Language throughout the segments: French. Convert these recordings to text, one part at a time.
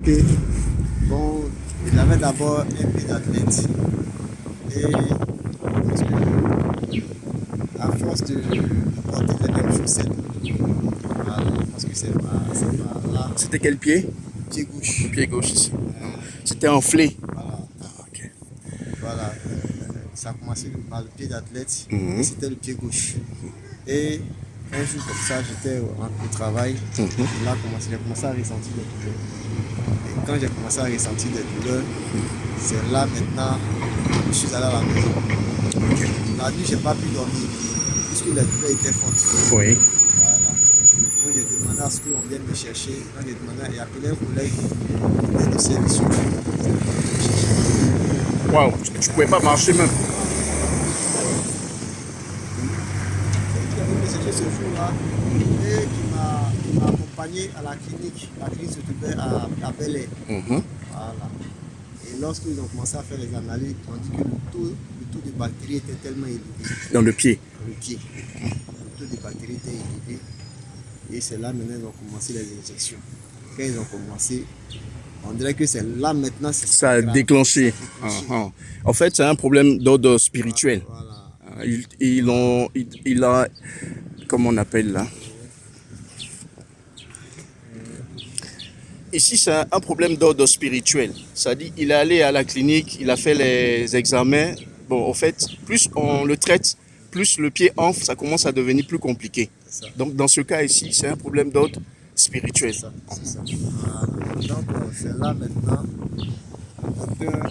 Ok. Bon, il avait d'abord un pied d'athlète. Et parce que, à force de porter les mêmes chaussettes, voilà, parce que c'est pas là, C'était quel pied? pied gauche. Pied gauche ici. C'était enflé. Voilà, Ok. voilà. Ça a commencé par le pied d'athlète et Mhm. c'était le pied gauche. Et un jour comme ça, j'étais au travail. Mhm. Et là, j'ai commencé à ressentir des douleurs. Et quand j'ai commencé à ressentir des douleurs, c'est là maintenant que je suis allé à la maison. Ok. La nuit, j'ai pas pu dormir puisque les douleurs étaient fortes. Oui. Voilà. Donc j'ai demandé à ce qu'on vienne me chercher. Quand j'ai demandé, et appelé un collègue qui était de service. Waouh, tu pouvais pas marcher même. Qui est venu me chercher ce jour-là et qui m'a accompagné à la clinique. La clinique se trouvait à Bel Air. Mhm. Voilà. Et lorsqu'ils ont commencé à faire les analyses, ils ont dit que le taux de bactéries était tellement élevé Dans le pied. dans le pied. Le taux de bactéries était élevé. Et c'est là maintenant qu'ils ont commencé les injections. Quand ils ont commencé, on dirait que c'est là maintenant Ça a grave. déclenché. Ça a déclenché. En fait, c'est un problème d'ordre spirituel. Voilà. Il a, comment on appelle là? Ici, c'est un problème d'ordre spirituel. C'est-à-dire, il est allé à la clinique, il a fait les examens. Bon, en fait, plus on le traite, plus le pied enfle, ça commence à devenir plus compliqué. C'est ça. Donc, dans ce cas ici, c'est un problème d'ordre spirituel. C'est ça. Voilà. Donc, c'est là maintenant le docteur a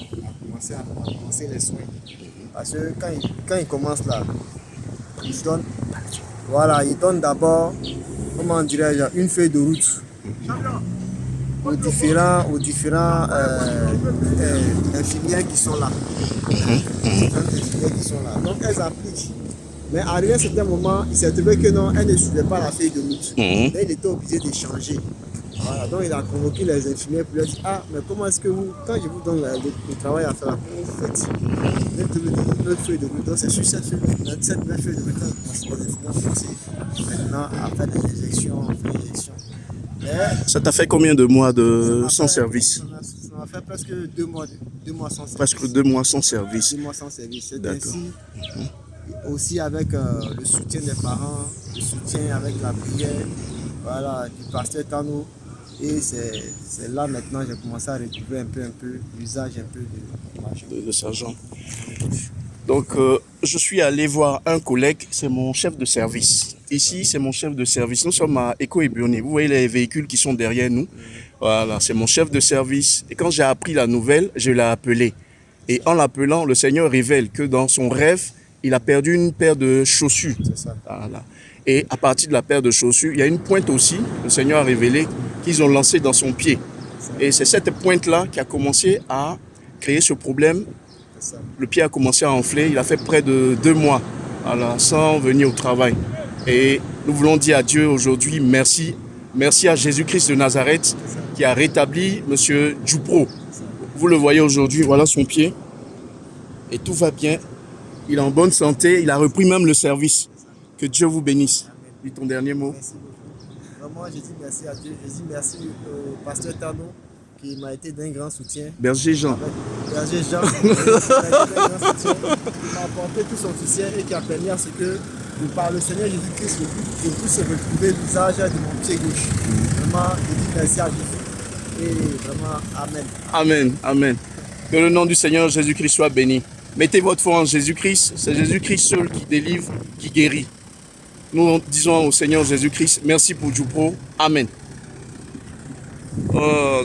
commencé les soins. Parce que quand il commence là, il donne, voilà, il donne d'abord, comment dirais-je, une feuille de route aux différents infirmières qui sont là. Différentes infirmières qui sont là. Donc, elles appliquent. Mais arrivé à un certain moment, il s'est trouvé que non, elle ne suivait pas la feuille de route. Mhm. Mais il était obligé de changer. Voilà, donc il a convoqué les infirmières pour leur dire, ah, mais comment est-ce que vous, quand je vous donne le travail à faire, comment vous faites? Dès que vous donnez notre feuille de route, donc c'est sur cette feuille de route, les infirmières ont commencé maintenant à faire des injections, à faire des injections. Mais Ça t'a fait combien de mois de sans service? ça m'a fait presque 2 mois, 2 mois sans service. Presque 2 mois sans service. 2 mois sans service. C'est D'accord. ainsi, aussi avec le soutien des parents, le soutien avec la prière, voilà, du pasteur Tano. Et c'est là maintenant j'ai commencé à retrouver un peu l'usage un peu de ma jambe. De sergent. Donc, je suis allé voir un collègue, c'est mon chef de service. Ici, c'est mon chef de service. Nous sommes à Éco et Bionné. Vous voyez les véhicules qui sont derrière nous. Voilà, c'est mon chef de service. Et quand j'ai appris la nouvelle, je l'ai appelé. Et en l'appelant, le Seigneur révèle que dans son rêve, il a perdu une paire de chaussures. C'est ça. Voilà. Et à partir de la paire de chaussures, il y a une pointe aussi, le Seigneur a révélé, qu'ils ont lancée dans son pied. Et c'est cette pointe-là qui a commencé à créer ce problème. C'est ça. Le pied a commencé à enfler, il a fait près de 2 mois voilà, sans venir au travail. Et nous voulons dire à Dieu aujourd'hui merci. Merci à Jésus-Christ de Nazareth qui a rétabli M. Djoupro. Vous le voyez aujourd'hui, voilà son pied. Et tout va bien. Il est en bonne santé, il a repris même le service. Que Dieu vous bénisse. Dis ton dernier mot. Merci beaucoup. Vraiment, je dis merci à Dieu. Je dis merci au pasteur Tano qui m'a été d'un grand soutien. Berger Jean. Berger Jean, qui m'a été d'un grand soutien, qui m'a apporté tout son soutien et qui a permis à ce que, par le Seigneur Jésus-Christ, je puisse retrouver l'usage de mon pied gauche. Vraiment, je dis merci à Jésus. Et vraiment, Amen. Amen, amen. Que le nom du Seigneur Jésus-Christ soit béni. Mettez votre foi en Jésus-Christ. C'est Jésus-Christ seul qui délivre, qui guérit. Nous disons au Seigneur Jésus-Christ, merci pour Djoupro. Amen.